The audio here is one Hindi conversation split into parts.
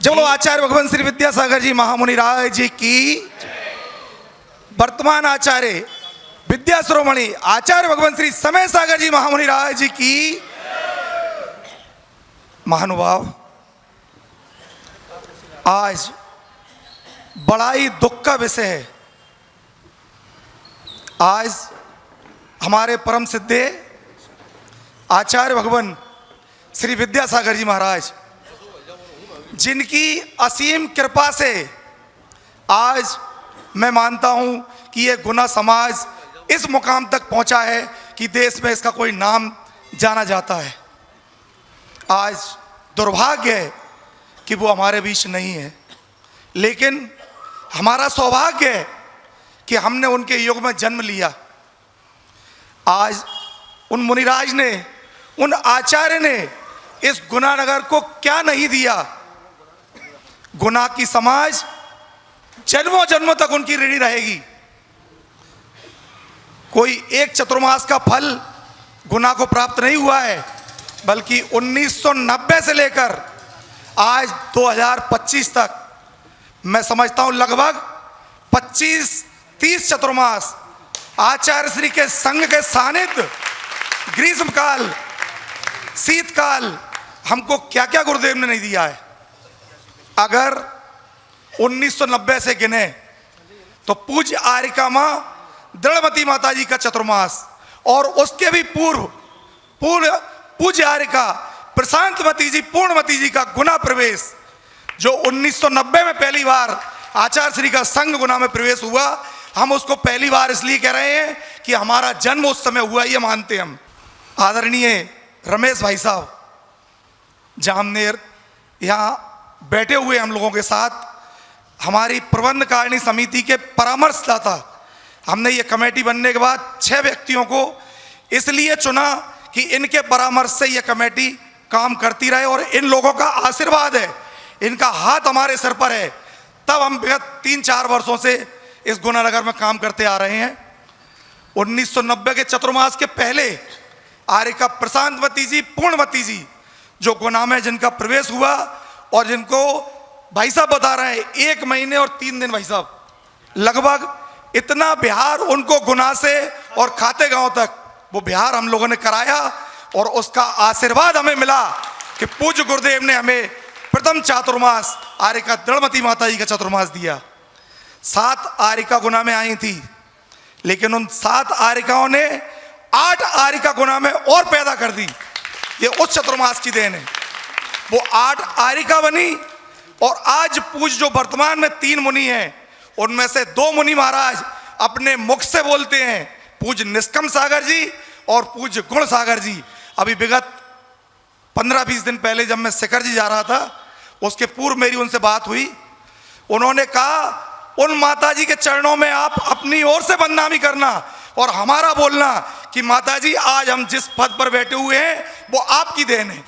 जब लोग आचार्य भगवान श्री विद्यासागर जी महामुनि राय जी की वर्तमान आचार्य विद्या शिरोमणि आचार्य भगवान श्री समय सागर जी महामुनि राय जी की महानुभाव, आज बड़ा ही दुख का विषय है। आज हमारे परम सिद्धे आचार्य भगवान श्री विद्यासागर जी महाराज, जिनकी असीम कृपा से आज मैं मानता हूं कि ये गुना समाज इस मुकाम तक पहुंचा है कि देश में इसका कोई नाम जाना जाता है। आज दुर्भाग्य है कि वो हमारे बीच नहीं है, लेकिन हमारा सौभाग्य है कि हमने उनके युग में जन्म लिया। आज उन मुनिराज ने, उन आचार्य ने इस गुना नगर को क्या नहीं दिया। गुना की समाज जन्मों जन्मों तक उनकी ऋणी रहेगी। कोई एक चतुर्मास का फल गुना को प्राप्त नहीं हुआ है, बल्कि 1990 से लेकर आज 2025 तक मैं समझता हूं लगभग 25-30 चतुर्मास आचार्य श्री के संघ के सानिध्य, ग्रीष्मकाल, शीतकाल, हमको क्या क्या गुरुदेव ने नहीं दिया है। अगर 1990 से गिने तो पूज्य आर्यका मां दृढ़मती माता जी का चतुर्मास, और उसके भी पूर्व पूज्य आर्यका प्रशांतमती जी, पूर्णमती जी का गुना प्रवेश, जो 1990 में पहली बार आचार्य श्री का संघ गुना में प्रवेश हुआ। हम उसको पहली बार इसलिए कह रहे हैं कि हमारा जन्म उस समय हुआ, ये मानते हम। आदरणीय रमेश भाई साहब जामनेर यहाँ बैठे हुए हम लोगों के साथ, हमारी प्रबंध कारिणी समिति के परामर्शदाता। हमने ये कमेटी बनने के बाद 6 व्यक्तियों को इसलिए चुना कि इनके परामर्श से ये कमेटी काम करती रहे, और इन लोगों का आशीर्वाद है, इनका हाथ हमारे सिर पर है। तब हम विगत 3-4 वर्षों से इस गुना नगर में काम करते आ रहे हैं। 1990 के चतुर्मास के पहले आर्यका प्रशांतमती जी, पूर्णमती जी जो गुना में जिनका प्रवेश हुआ, और जिनको भाई साहब बता रहे हैं 1 महीने और 3 दिन, भाई साहब लगभग इतना बिहार उनको गुना से और खाते गांव तक वो बिहार हम लोगों ने कराया, और उसका आशीर्वाद हमें मिला कि पूज्य गुरुदेव ने हमें प्रथम चातुर्मास आर्यका दृढ़मती माता जी का चतुर्मास दिया। 7 आर्यका गुना में आई थी, लेकिन उन 7 आर्यकाओं ने 8 आर्यका गुना में और पैदा कर दी। ये उस चतुर्मास की देन है। वो 8 आर्यका बनी, और आज पूज्य जो वर्तमान में 3 मुनि हैं, उनमें से 2 मुनि महाराज अपने मुख से बोलते हैं, पूज्य निष्कम सागर जी और पूज्य गुण सागर जी। अभी विगत 15-20 दिन पहले जब मैं शिखर जी जा रहा था, उसके पूर्व मेरी उनसे बात हुई। उन्होंने कहा उन माता जी के चरणों में आप अपनी ओर से बदनामी करना और हमारा बोलना कि माता जी आज हम जिस पद पर बैठे हुए हैं वो आपकी देन है।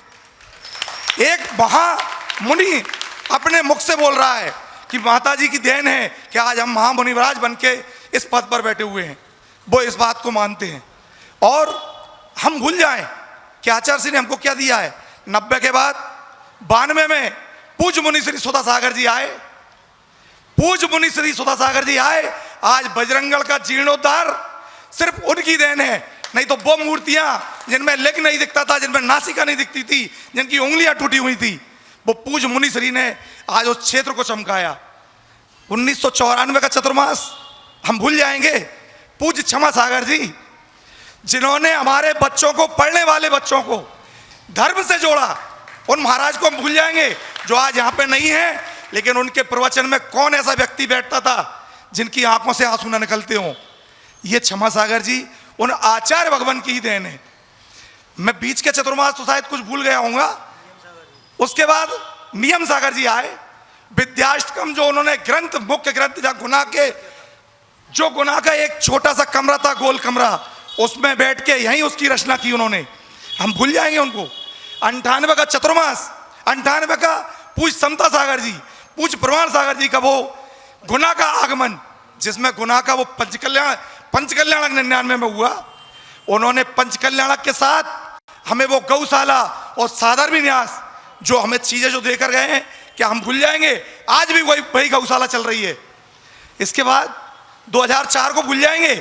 एक महामुनि अपने मुख से बोल रहा है कि माता जी की देन है कि आज हम महामुनिराज बन के इस पद पर बैठे हुए हैं। वो इस बात को मानते हैं, और हम भूल जाएं कि आचार्य श्री ने हमको क्या दिया है। 90 के बाद 92 में पूज्य मुनि श्री सुधा सागर जी आए। पूज्य मुनि श्री सुधा सागर जी आए। आज बजरंगगढ़ का जीर्णोद्धार सिर्फ उनकी देन है, नहीं तो वो मूर्तियां जिनमें लेग नहीं दिखता था, जिनमें नासिका नहीं दिखती थी, जिनकी उंगलियां टूटी हुई थी, वो पूज्य मुनि श्री ने आज उस क्षेत्र को चमकाया। 1994 का चतुर्मास हम भूल जाएंगे। पूज्य क्षमा सागर जी, जिन्होंने हमारे बच्चों को, पढ़ने वाले बच्चों को धर्म से जोड़ा, उन महाराज को हम भूल जाएंगे जो आज यहाँ पे नहीं है, लेकिन उनके प्रवचन में कौन ऐसा व्यक्ति बैठता था जिनकी आंखों से आंसू न निकलते हों। ये क्षमा सागर जी उन आचार्य भगवान की ही देन है। मैं बीच के चतुर्मास तो शायद कुछ भूल गया हूँगा। उसके बाद नियम सागर जी आए। विद्याष्टकम जो उन्होंने ग्रंथ, मुख्य ग्रंथ जहाँ गुना का एक छोटा सा कमरा था, गोल कमरा, उसमें बैठ के यहीं उसकी रचना की उन्होंने। हम भूल जाएंगे उनको। 98 का चतुर्मास, 98 का पूज्य समता सागर जी, पूज्य प्रमाण सागर जी का वो गुना का आगमन, जिसमें गुना का वो पंचकल्याणक 99 में हुआ। उन्होंने पंचकल्याणक के साथ हमें वो गौशाला और सादर विन्यास जो हमें चीज़ें जो देकर गए हैं क्या हम भूल जाएंगे? आज भी वही गौशाला चल रही है। इसके बाद 2004 को भूल जाएंगे?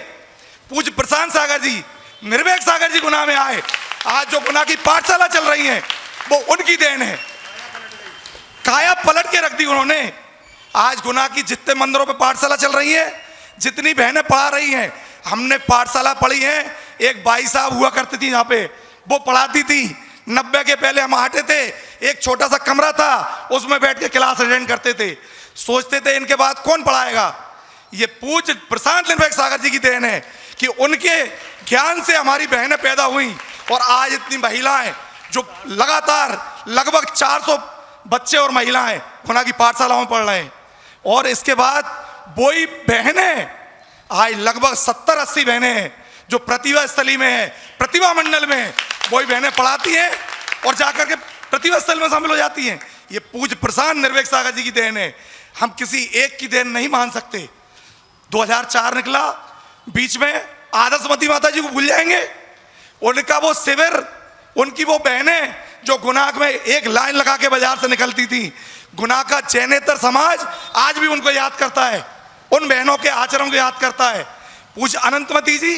पूज्य प्रशांत सागर जी, निर्भय सागर जी गुना में आए। आज जो गुना की पाठशाला चल रही है वो उनकी देन है। काया पलट के रख दी उन्होंने। आज गुना की जितने मंदिरों पे पाठशाला चल रही है, जितनी बहनें पढ़ा रही हैं, हमने पाठशाला पढ़ी है। एक बाई साहब हुआ करती थी यहाँ पे, वो पढ़ाती थी। 90 के पहले हम आते थे, एक छोटा सा कमरा था, उसमें बैठ के क्लास अटेंड करते थे। सोचते थे इनके बाद कौन पढ़ाएगा। ये पूज्य प्रशांत निर्भय सागर जी की देन है कि उनके ज्ञान से हमारी बहनें पैदा हुई और आज इतनी महिलाएं जो लगातार लगभग 400 बच्चे और महिलाएं गुना की पाठशालाओं में पढ़ रहे हैं। और इसके बाद वही बहनें आज लगभग 70-80 बहनें हैं जो प्रतिभा स्थली में है, प्रतिभा मंडल में है। वही बहनें पढ़ाती हैं और जाकर के प्रतिभा स्थल में शामिल हो जाती हैं। ये पूज्य प्रशांत निर्भय सागर जी की देन है। हम किसी एक की देन नहीं मान सकते। 2004 निकला, बीच में आदर्शमती माता जी को भूल जाएंगे? उनका वो शिविर, उनकी वो बहनें जो गुना में एक लाइन लगा के बाजार से निकलती थी। गुना का चैनेतर समाज आज भी उनको याद करता है, उन बहनों के आचरण को याद करता है। पूज्य अनंतमती जी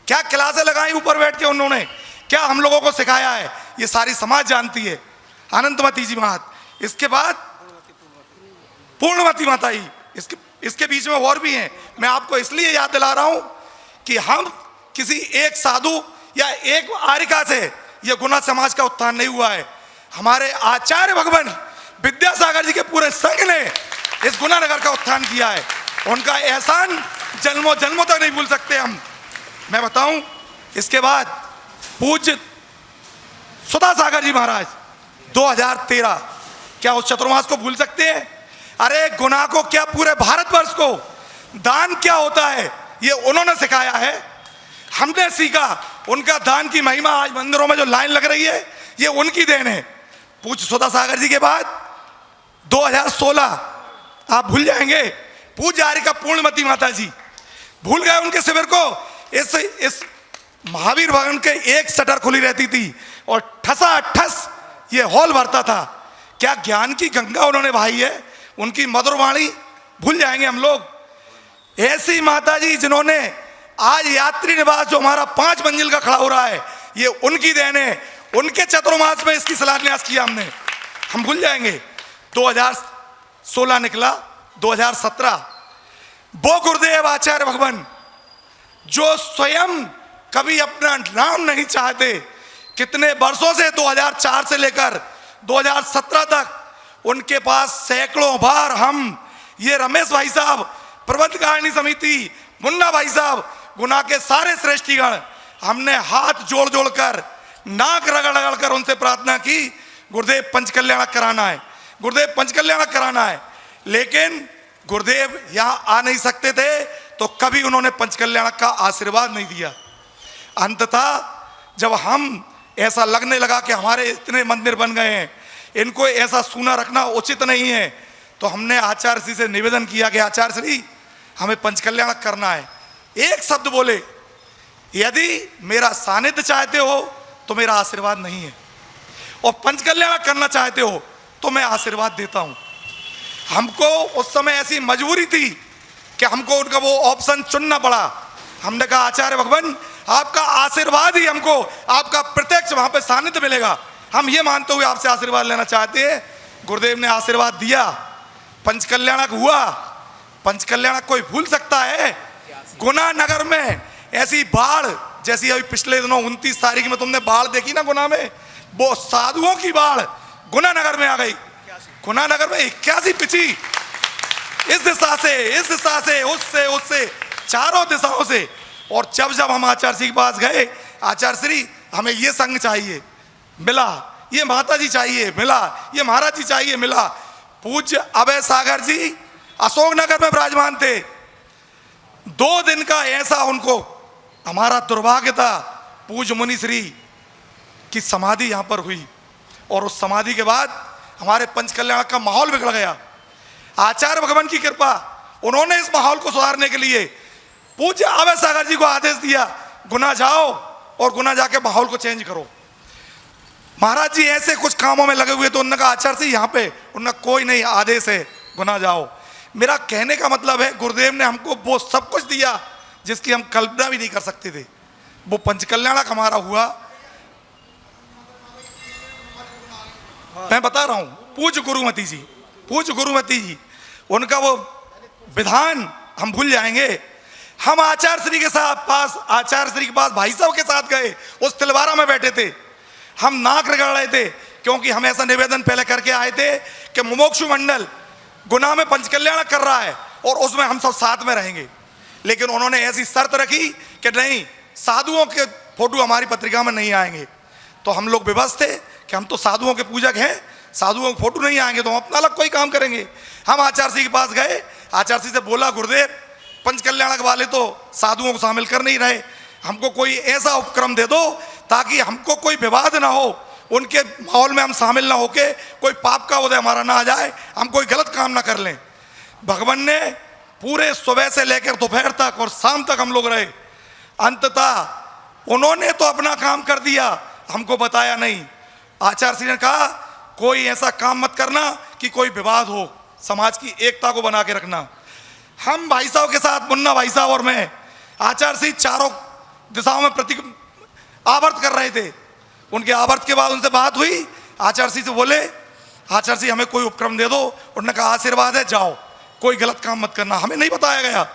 क्या क्लासें लगाई ऊपर बैठ के, उन्होंने क्या हम लोगों को सिखाया है, ये सारी समाज जानती है। अनंतमती जी महात, इसके बाद पूर्णमती माता जी, इसके बीच में और भी हैं। मैं आपको इसलिए याद दिला रहा हूं कि हम किसी एक साधु या एक आर्यिका से ये गुना समाज का उत्थान नहीं हुआ है। हमारे आचार्य भगवान विद्यासागर जी के पूरे संघ ने इस गुना नगर का उत्थान किया है। उनका एहसान जन्मों जन्मों तक नहीं भूल सकते हम। मैं बताऊं, इसके बाद पूज्य सुधा सागर जी महाराज 2013, क्या उस चतुर्मास को भूल सकते हैं? अरे गुना को क्या, पूरे भारतवर्ष को दान क्या होता है ये उन्होंने सिखाया है, हमने सीखा। उनका दान की महिमा आज मंदिरों में जो लाइन लग रही है ये उनकी देन है। पूज्य सुधा सागर जी के बाद 2016 आप भूल जाएंगे? पूज्य आर्यिका पूर्णमती माता जी, भूल गए उनके शिविर को? इस महावीर भवन के एक शटर खुली रहती थी और ठसा ठस ये हॉल भरता था। क्या ज्ञान की गंगा उन्होंने बहाई है, उनकी मधुर वाणी भूल जाएंगे हम लोग? ऐसी माता जी जिन्होंने आज यात्री निवास जो हमारा 5 मंजिल का खड़ा हो रहा है ये उनकी देन है। उनके चतुर्मास में इसकी शिलान्यास किया हमने, हम भूल जाएंगे? 2016 निकला, 2017 वो गुरुदेव आचार्य भगवान जो स्वयं कभी अपना नाम नहीं चाहते, कितने वर्षों से 2004 से लेकर 2017 तक उनके पास सैकड़ों बार हम, ये रमेश भाई साहब, प्रबंध कारिणी समिति, मुन्ना भाई साहब, गुना के सारे श्रेष्ठीगण, हमने हाथ जोड़ जोड़ कर, नाक रगड़ रगड़ कर उनसे प्रार्थना की, गुरुदेव पंचकल्याणक कराना है, गुरुदेव पंचकल्याणक कराना है। लेकिन गुरुदेव यहाँ आ नहीं सकते थे तो कभी उन्होंने पंचकल्याणक का आशीर्वाद नहीं दिया। अंततः जब हम ऐसा लगने लगा कि हमारे इतने मंदिर बन गए हैं, इनको ऐसा सूना रखना उचित नहीं है, तो हमने आचार्य श्री से निवेदन किया कि आचार्य श्री हमें पंचकल्याणक करना है। एक शब्द बोले, यदि मेरा सानिध्य चाहते हो तो मेरा आशीर्वाद नहीं है, और पंचकल्याणक करना चाहते हो तो मैं आशीर्वाद देता हूं। हमको उस समय ऐसी मजबूरी थी कि हमको उनका वो ऑप्शन चुनना पड़ा। हमने कहा आचार्य भगवान आपका आशीर्वाद ही हमको, आपका प्रत्यक्ष वहां पे सानिध्य मिलेगा, हम ये मानते हुए आपसे आशीर्वाद लेना चाहते हैं। गुरुदेव ने आशीर्वाद दिया, पंचकल्याणक हुआ। पंचकल्याणक कोई भूल सकता है? गुना नगर में ऐसी बाढ़, जैसी अभी पिछले दिनों 29 तारीख में तुमने बाढ़ देखी ना गुना में, वो साधुओं की बाढ़ गुना नगर में आ गई। गुना नगर में 81 पिछी, इस दिशा से, इस दिशा से, उससे चारों दिशाओं से। और जब जब हम आचार्य श्री के पास गए, आचार्य श्री हमें ये संघ चाहिए, मिला, ये माता जी चाहिए, मिला, ये महाराज जी चाहिए, मिला। पूज्य अभय सागर जी अशोकनगर में विराजमान थे। 2 दिन का ऐसा उनको, हमारा दुर्भाग्य था, पूज्य मुनि श्री की समाधि यहाँ पर हुई और उस समाधि के बाद हमारे पंचकल्याण का माहौल बिगड़ गया। आचार्य भगवान की कृपा, उन्होंने इस माहौल को सुधारने के लिए पूज्य अभय सागर जी को आदेश दिया, गुना जाओ और गुना जाके माहौल को चेंज करो। महाराज जी ऐसे कुछ कामों में लगे हुए, तो उन्होंने कहा आचार्य सिंह यहाँ पे, उन्होंने कहा कोई नहीं, आदेश है, गुना जाओ। मेरा कहने का मतलब है गुरुदेव ने हमको वो सब कुछ दिया जिसकी हम कल्पना भी नहीं कर सकते थे। वो पंचकल्याणक हमारा हुआ। मैं बता रहा हूं, पूज्य गुरुमती जी, पूज्य गुरुमती जी, उनका वो विधान हम भूल जाएंगे। हम आचार्य श्री के साथ पास, आचार्य श्री के पास भाई साहब के साथ गए, उस तिलवारा में बैठे थे, हम नाक रगड़ रहे थे, क्योंकि हम ऐसा निवेदन पहले करके आए थे कि मुमुक्षु मंडल गुना में पंचकल्याण कर रहा है और उसमें हम सब साथ में रहेंगे। लेकिन उन्होंने ऐसी शर्त रखी कि नहीं, साधुओं के फोटो हमारी पत्रिका में नहीं आएंगे। तो हम लोग विवश थे कि हम तो साधुओं के पूजक हैं, साधुओं के फोटो नहीं आएंगे तो हम अपना अलग कोई काम करेंगे। हम आचार्य सिंह के पास गए, आचार्य सिंह से बोला गुरुदेव पंचकल्याणक वाले तो साधुओं को शामिल कर नहीं रहे, हमको कोई ऐसा उपक्रम दे दो ताकि हमको कोई विवाद ना हो, उनके माहौल में हम शामिल ना होके कोई पाप का उदय हमारा ना आ जाए, हम कोई गलत काम ना कर लें। भगवान ने पूरे सुबह से लेकर दोपहर तक और शाम तक हम लोग रहे। अंततः उन्होंने तो अपना काम कर दिया, हमको बताया नहीं। आचार्य सिंह ने कहा कोई ऐसा काम मत करना कि कोई विवाद हो, समाज की एकता को बना के रखना। हम भाई साहब के साथ, मुन्ना भाई साहब और मैं, आचार्य सिंह चारों दिशाओं में प्रतीक आवर्त कर रहे थे। उनके आवर्त के बाद उनसे बात हुई, आचार्य सिंह से बोले आचार्य सिंह हमें कोई उपक्रम दे दो। उन्होंने कहा आशीर्वाद है, जाओ, कोई गलत काम मत करना। हमें नहीं बताया गया,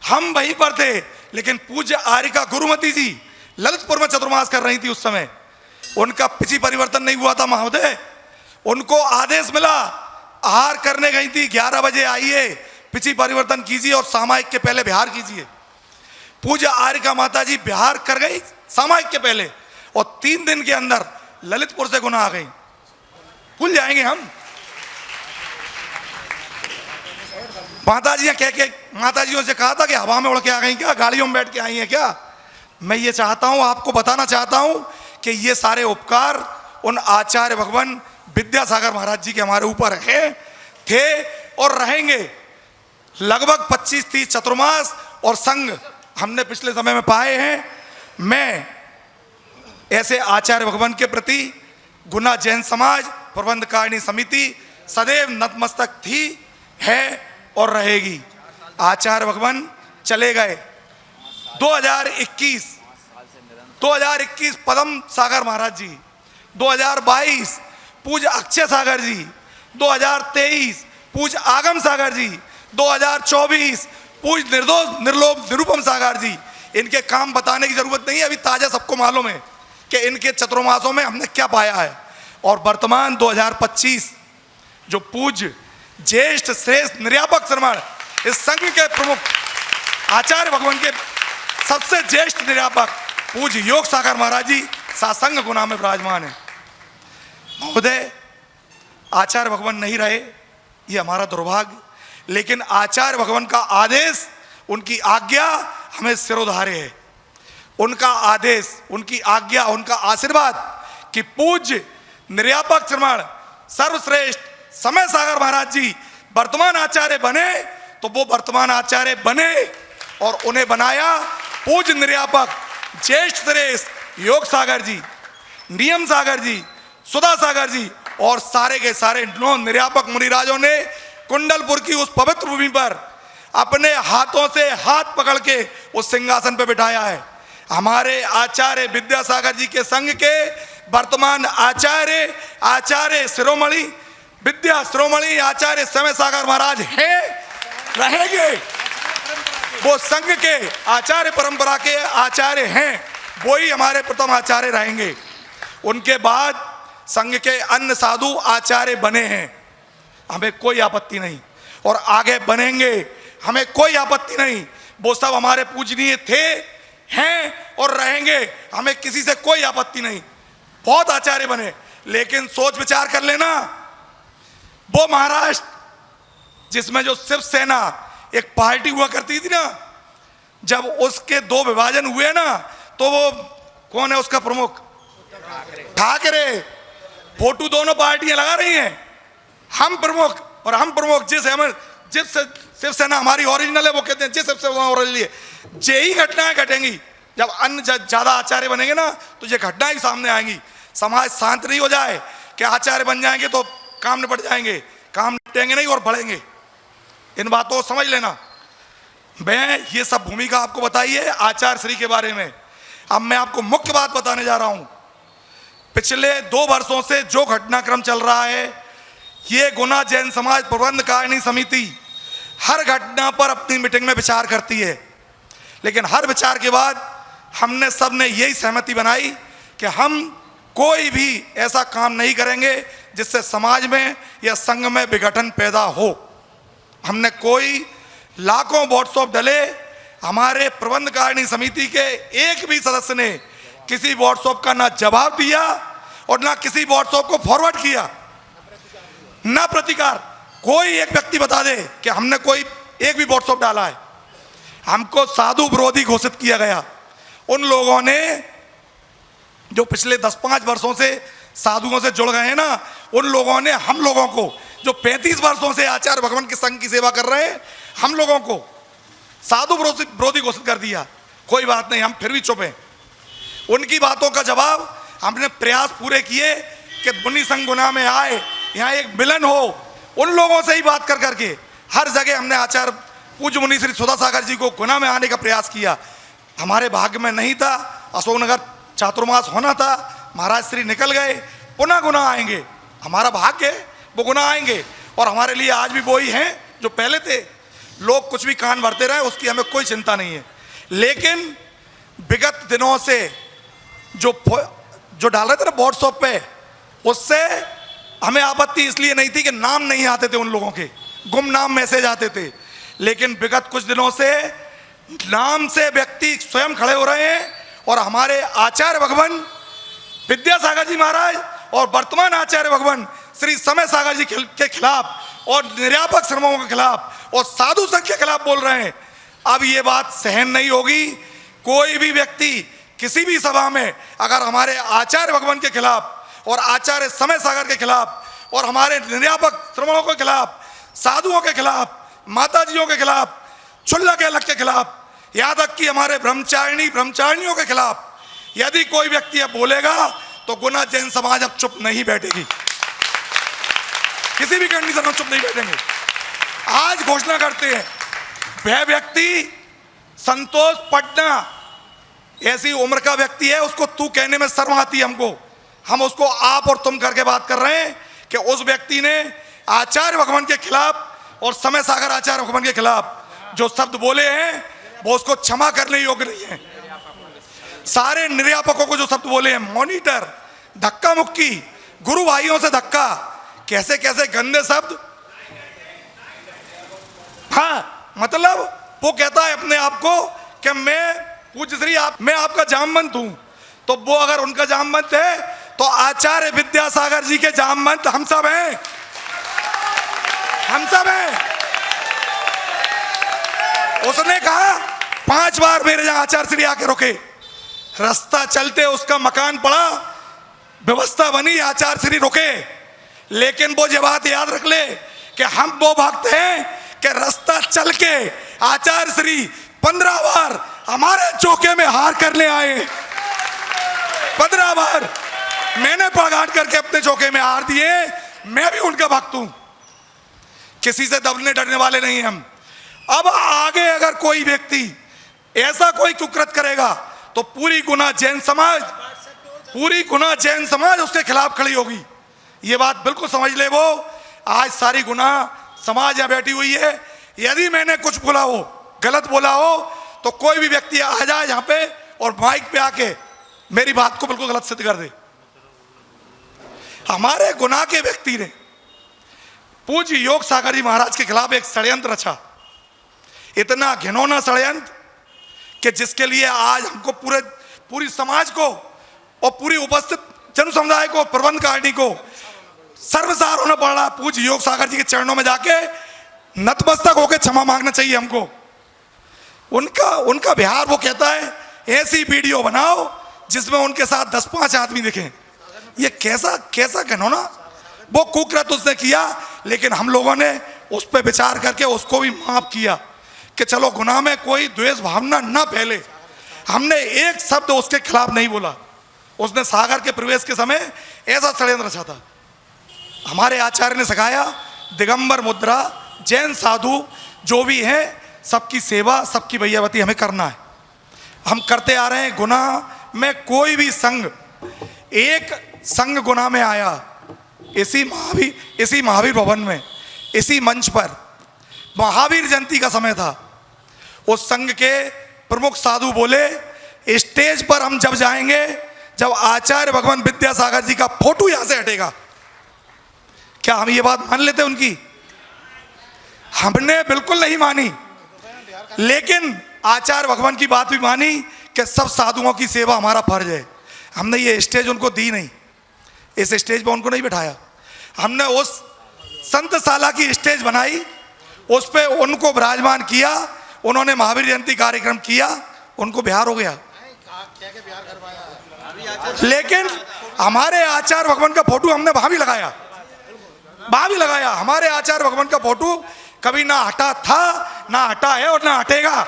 हम वहीं पर थे। लेकिन पूज्य आर्यिका गुरुमती जी ललितपुर में चतुर्मास कर रही थी उस समय, उनका पिछी परिवर्तन नहीं हुआ था महोदय। उनको आदेश मिला, आहार करने गई थी, 11 बजे आइए, पिछी परिवर्तन कीजिए और सामायिक के पहले बिहार कीजिए। पूज्य आर्यिका माता जी बिहार कर गई सामायिक के पहले, और 3 दिन के अंदर ललितपुर से गुना आ गई। भूल जाएंगे हम। माताजियों से कहा था कि हवा में उड़ के आ गई क्या, गाड़ियों में बैठ के आई हैं क्या। मैं ये चाहता हूं, आपको बताना चाहता हूं कि ये सारे उपकार उन आचार्य भगवान विद्यासागर महाराज जी के हमारे ऊपर है, थे और रहेंगे। लगभग 25-30 चतुर्मास और संघ हमने पिछले समय में पाए हैं। मैं ऐसे आचार्य भगवान के प्रति गुना जैन समाज प्रबंधकारिणी समिति सदैव नतमस्तक थी, है और रहेगी। आचार्य भगवान चले गए। 2021 पदम सागर महाराज जी, 2022 पूज्य अक्षय सागर जी, 2023 पूज्य आगम सागर जी, 2024 पूज्य निर्दोष निर्लोभ निरुपम सागर जी। इनके काम बताने की जरूरत नहीं है, अभी ताजा सबको मालूम है कि इनके चतुर्मासों में हमने क्या पाया है। और वर्तमान 2025 जो पूज्य ज्येष्ठ श्रेष्ठ निर्यापक श्रमण, इस संघ के प्रमुख आचार्य भगवान के सबसे ज्येष्ठ निर्यापक पूज्य योग सागर महाराज जी सासंग गुना में विराजमान है। महोदय आचार्य भगवान नहीं रहे, ये हमारा दुर्भाग्य, लेकिन आचार्य भगवान का आदेश, उनकी आज्ञा हमें सिरोधार्य है। उनका आदेश, उनकी आज्ञा, उनका आशीर्वाद कि पूज्य निर्यापक श्रमण सर्वश्रेष्ठ समय सागर महाराज जी वर्तमान आचार्य बने, तो वो वर्तमान आचार्य बने और उन्हें बनाया पूज्य निर्यापक ज्येष्ठ श्रेष्ठ योग सागर जी, नियम सागर जी, सुधा सागर जी और सारे के सारे 9 निर्यापक मुनिराजों ने कुंडलपुर की उस पवित्र भूमि पर अपने हाथों से हाथ पकड़ के उस सिंहासन पर बिठाया है। हमारे आचार्य विद्यासागर जी के संघ के वर्तमान आचार्य शिरोमणि विद्या शिरोमणि आचार्य समय सागर महाराज हैं, रहेंगे। वो संघ के आचार्य परंपरा के आचार्य हैं, वो ही हमारे प्रथम आचार्य रहेंगे। उनके बाद संघ के अन्य साधु आचार्य बने हैं, हमें कोई आपत्ति नहीं, और आगे बनेंगे, हमें कोई आपत्ति नहीं। वो सब हमारे पूजनीय थे, हैं और रहेंगे, हमें किसी से कोई आपत्ति नहीं। बहुत आचार्य बने, लेकिन सोच विचार कर लेना, वो महाराष्ट्र जिसमें जो शिवसेना एक पार्टी हुआ करती थी ना, जब उसके 2 विभाजन हुए ना, तो वो कौन है उसका प्रमुख, ठाकरे। फोटो दोनों पार्टियां लगा रही हैं, हम प्रमुख और हम प्रमुख। जिस शिवसेना हमारी ओरिजिनल है, वो कहते हैं जिस शिवसेना ओरिजिनल है। यही घटनाएं घटेंगी जब अन्य ज्यादा आचार्य बनेंगे ना, तो ये घटनाएं सामने आएंगी। समाज शांत नहीं हो जाए कि आचार्य बन जाएंगे तो काम निपट जाएंगे, काम निपटेंगे नहीं और बढ़ेंगे। इन बातों को समझ लेना। मैं ये सब भूमिका आपको बताई है आचार्य श्री के बारे में। अब मैं आपको मुख्य बात बताने जा रहा हूं। पिछले 2 वर्षों से जो घटनाक्रम चल रहा है, ये गुना जैन समाज प्रबंध कारिणी समिति हर घटना पर अपनी मीटिंग में विचार करती है, लेकिन हर विचार के बाद हमने सबने यही सहमति बनाई कि हम कोई भी ऐसा काम नहीं करेंगे जिससे समाज में या संघ में विघटन पैदा हो। हमने कोई लाखों व्हाट्सएप डले, हमारे प्रबंध कारिणी समिति के एक भी सदस्य ने किसी व्हाट्सएप का ना जवाब दिया और ना किसी व्हाट्सएप को फॉरवर्ड किया, ना प्रतिकार। कोई एक व्यक्ति बता दे कि हमने कोई एक भी व्हाट्सएप डाला है। हमको साधु विरोधी घोषित किया गया। उन लोगों ने जो पिछले 10-5 वर्षों से साधुओं से जुड़ गए हैं ना, उन लोगों ने हम लोगों को जो 35 वर्षों से आचार्य भगवान के संघ की सेवा कर रहे हैं, हम लोगों को साधु विरोधी घोषित कर दिया। कोई बात नहीं, हम फिर भी चुप हैं। उनकी बातों का जवाब हमने प्रयास पूरे किए कि मुनि संघ गुना में आए, यहाँ एक मिलन हो। उन लोगों से ही बात कर करके हर जगह हमने आचार्य पूज्य मुनि श्री सुधा सागर जी को गुना में आने का प्रयास किया। हमारे भाग्य में नहीं था, अशोकनगर चातुर्मास होना था, महाराज श्री निकल गए, पुनः गुना आएंगे। हमारा भाग्य है, वो गुना आएंगे। और हमारे लिए आज भी वही हैं जो पहले थे। लोग कुछ भी कान भरते रहे, उसकी हमें कोई चिंता नहीं है। लेकिन विगत दिनों से जो डाल रहे थे ना व्हाट्सएप पे, उससे हमें आपत्ति इसलिए नहीं थी कि नाम नहीं आते थे, उन लोगों के गुमनाम मैसेज आते थे। लेकिन विगत कुछ दिनों से नाम से व्यक्ति स्वयं खड़े हो रहे हैं और हमारे आचार्य भगवान विद्यासागर जी महाराज और वर्तमान आचार्य भगवान श्री समय सागर जी के खिलाफ और निर्यापक श्रमों के खिलाफ और साधु संघ के खिलाफ बोल रहे हैं। अब ये बात सहन नहीं होगी। कोई भी व्यक्ति किसी भी सभा में अगर हमारे आचार्य भगवान के खिलाफ और आचार्य समय सागर के खिलाफ और हमारे निर्यापक श्रमणों के खिलाफ, साधुओं के खिलाफ, माताजियों के खिलाफ, चुल्ला के अलग के खिलाफ, यहाँ तक कि हमारे ब्रह्मचारिणियों के खिलाफ यदि कोई व्यक्ति अब बोलेगा तो गुना जैन समाज अब चुप नहीं बैठेगी। किसी भी कंडीशन में चुप नहीं बैठेंगे। आज घोषणा करते हैं, वह व्यक्ति संतोष पटना ऐसी उम्र का व्यक्ति है, उसको तू कहने में शर्म आती है हमको। हम उसको आप और तुम करके बात कर रहे हैं कि उस व्यक्ति ने आचार्य भगवान के खिलाफ और समय सागर आचार्य भगवान के खिलाफ जो शब्द बोले हैं वो उसको क्षमा करने योग्य नहीं है। सारे निर्यापकों को जो शब्द बोले हैं, मॉनिटर, धक्का मुक्की, गुरु भाइयों से धक्का, कैसे कैसे गंदे शब्द। हाँ, मतलब वो कहता है अपने आप को कि मैं पूज्य श्री मैं आपका जामवंत हूं। तो वो अगर उनका जामवंत है तो आचार्य विद्यासागर जी के जामवंत हम सब हैं, हम सब हैं। उसने कहा 5 बार मेरे यहाँ आचार्य श्री आके रुके, रास्ता चलते उसका मकान पड़ा, व्यवस्था बनी, आचार्य श्री रुके। लेकिन वो ये बात याद रख ले कि हम वो भक्त हैं कि रास्ता चल के आचार्य श्री 15 बार हमारे चौके में हार करने आए। 15 बार मैंने पगार करके अपने चौके में हार दिए। मैं भी उनका भक्त हूं, किसी से दबने डरने वाले नहीं हम। अब आगे अगर कोई व्यक्ति ऐसा कोई कुकृत करेगा तो पूरी गुना जैन समाज उसके खिलाफ खड़ी होगी। ये बात बिल्कुल समझ ले। वो आज सारी गुना समाज यहाँ बैठी हुई है। यदि मैंने कुछ बोला हो, गलत बोला हो, तो कोई भी व्यक्ति आ जाए यहाँ पे और माइक पे आके मेरी बात को बिल्कुल गलत सिद्ध कर दे। हमारे गुना के व्यक्ति ने पूज्य योग सागर जी महाराज के खिलाफ एक षड्यंत्र रचा, इतना घिनौना षड्यंत्र कि जिसके लिए आज हमको पूरी समाज को और पूरी उपस्थित जन समुदाय को, प्रबंध कारिणी को सर्वसार होना पड़ रहा। पूज्य योग सागर जी के चरणों में जाके नतमस्तक होकर क्षमा मांगना चाहिए हमको। उनका बिहार वो कहता है ऐसी वीडियो बनाओ जिसमें उनके साथ 10-5 आदमी दिखें। ये कैसा घिनौना वो कुकृत उसने किया। लेकिन हम लोगों ने उस पर विचार करके उसको भी माफ किया कि चलो गुनाह में कोई द्वेष भावना ना फैले। हमने एक शब्द उसके खिलाफ नहीं बोला, उसने सागर के प्रवेश के समय ऐसा षड्यंत्र रचा था। हमारे आचार्य ने सिखाया दिगंबर मुद्रा, जैन साधु जो भी हैं सबकी सेवा, सबकी भैयावती हमें करना है। हम करते आ रहे हैं। गुना में कोई भी संघ, एक संघ गुना में आया इसी महावीर भवन में, इसी मंच पर महावीर जयंती का समय था। उस संघ के प्रमुख साधु बोले स्टेज पर हम जब जाएंगे जब आचार्य भगवान विद्यासागर जी का फोटो यहां से हटेगा। क्या हम ये बात मान लेते उनकी? हमने बिल्कुल नहीं मानी, लेकिन आचार्य भगवान की बात भी मानी कि सब साधुओं की सेवा हमारा फर्ज है। हमने ये स्टेज उनको दी नहीं, इस स्टेज पर उनको नहीं बिठाया। हमने उस संतशाला की स्टेज बनाई, उस पर उनको विराजमान किया, उन्होंने महावीर जयंती कार्यक्रम किया, उनको बिहार हो गया। लेकिन हमारे आचार्य भगवान का फोटो हमने वहां भी लगाया, वहां भी लगाया। हमारे आचार्य भगवान का फोटो कभी ना हटा था, ना हटा है और ना हटेगा,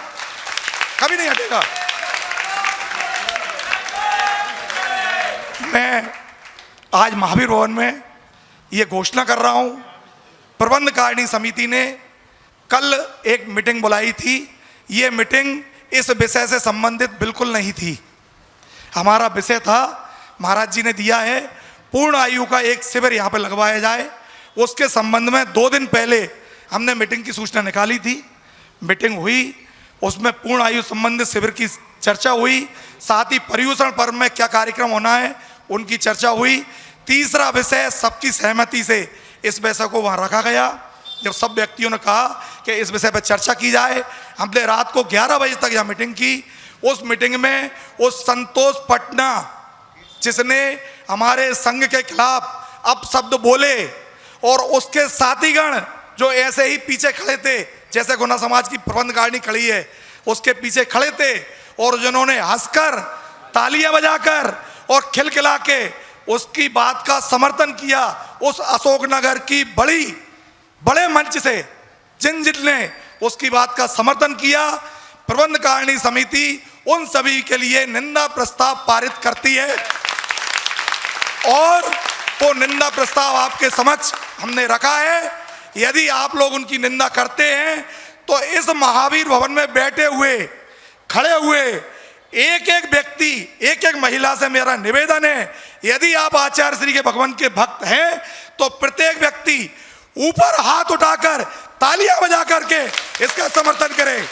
कभी नहीं हटेगा। मैं आज महावीर भवन में ये घोषणा कर रहा हूं, प्रबंधकारिणी समिति ने कल एक मीटिंग बुलाई थी। ये मीटिंग इस विषय से संबंधित बिल्कुल नहीं थी। हमारा विषय था, महाराज जी ने दिया है, पूर्ण आयु का एक शिविर यहाँ पे लगवाया जाए। उसके संबंध में 2 दिन पहले हमने मीटिंग की सूचना निकाली थी। मीटिंग हुई, उसमें पूर्ण आयु संबंधित शिविर की चर्चा हुई, साथ ही पर्यूषण पर्व में क्या कार्यक्रम होना है उनकी चर्चा हुई। तीसरा विषय सबकी सहमति से इस विषय को वहाँ रखा गया। जब सब व्यक्तियों ने कहा कि इस विषय पर चर्चा की जाए, हमने रात को 11 बजे तक यह मीटिंग की। उस मीटिंग में उस संतोष पटना जिसने हमारे संघ के खिलाफ अपशब्द बोले और उसके साथीगण जो ऐसे ही पीछे खड़े थे, जैसे गुना समाज की प्रबंधकारिणी खड़ी है उसके पीछे खड़े थे, और जिन्होंने हंसकर, तालियां बजाकर और खिलखिला के उसकी बात का समर्थन किया। उस अशोकनगर की बड़े मंच से जिनने उसकी बात का समर्थन किया, प्रबंधकारिणी समिति उन सभी के लिए निंदा प्रस्ताव पारित करती है, और वो निंदा प्रस्ताव आपके समक्ष हमने रखा है। यदि आप लोग उनकी निंदा करते हैं तो इस महावीर भवन में बैठे हुए, खड़े हुए एक एक व्यक्ति, एक एक महिला से मेरा निवेदन है, यदि आप आचार्य श्री के भगवान के भक्त हैं तो प्रत्येक व्यक्ति ऊपर हाथ उठाकर तालियां बजा करके इसका समर्थन करें।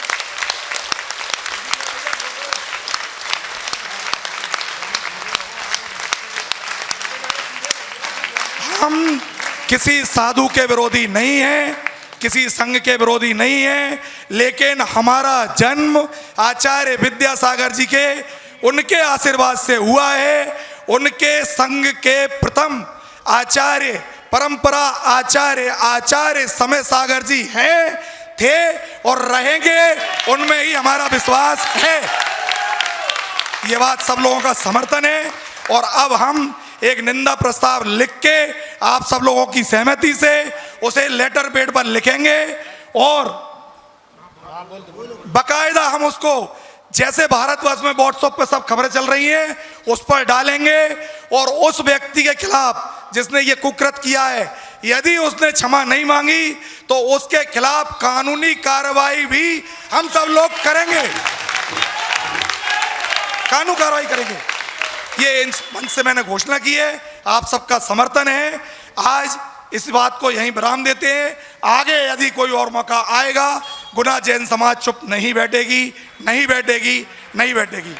हम किसी साधु के विरोधी नहीं हैं, किसी संघ के विरोधी नहीं हैं, लेकिन हमारा जन्म आचार्य विद्यासागर जी के उनके आशीर्वाद से हुआ है। उनके संघ के प्रथम आचार्य, परंपरा आचार्य समय सागर जी हैं, थे और रहेंगे, उनमें ही हमारा विश्वास है। ये बात सब लोगों का समर्थन है। और अब हम एक निंदा प्रस्ताव लिख के आप सब लोगों की सहमति से उसे लेटर पैड पर लिखेंगे और बकायदा हम उसको, जैसे भारतवर्ष में व्हाट्सएप पे सब खबरें चल रही हैं, उस पर डालेंगे। और उस व्यक्ति के खिलाफ जिसने ये कुकृत किया है, यदि उसने क्षमा नहीं मांगी तो उसके खिलाफ कानूनी कार्रवाई भी हम सब लोग करेंगे, कानूनी कार्रवाई करेंगे। ये इन मंच से मैंने घोषणा की है, आप सबका समर्थन है। आज इस बात को यहीं विराम देते हैं। आगे यदि कोई और मौका आएगा, गुना जैन समाज चुप नहीं बैठेगी, नहीं बैठेगी, नहीं बैठेगी।